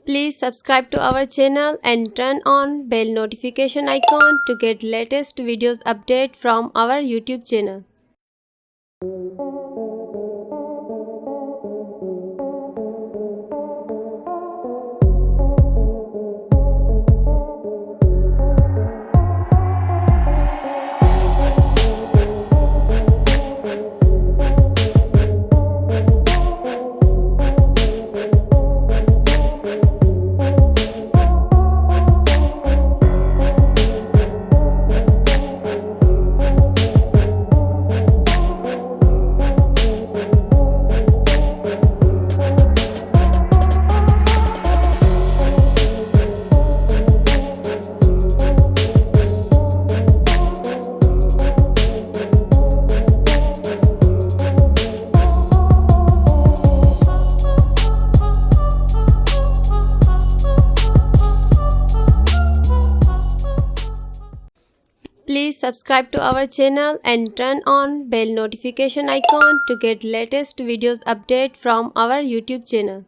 Please subscribe to our channel and turn on bell notification icon to get latest videos update from our YouTube channel. Please subscribe to our channel and turn on bell notification icon to get latest videos update from our YouTube channel.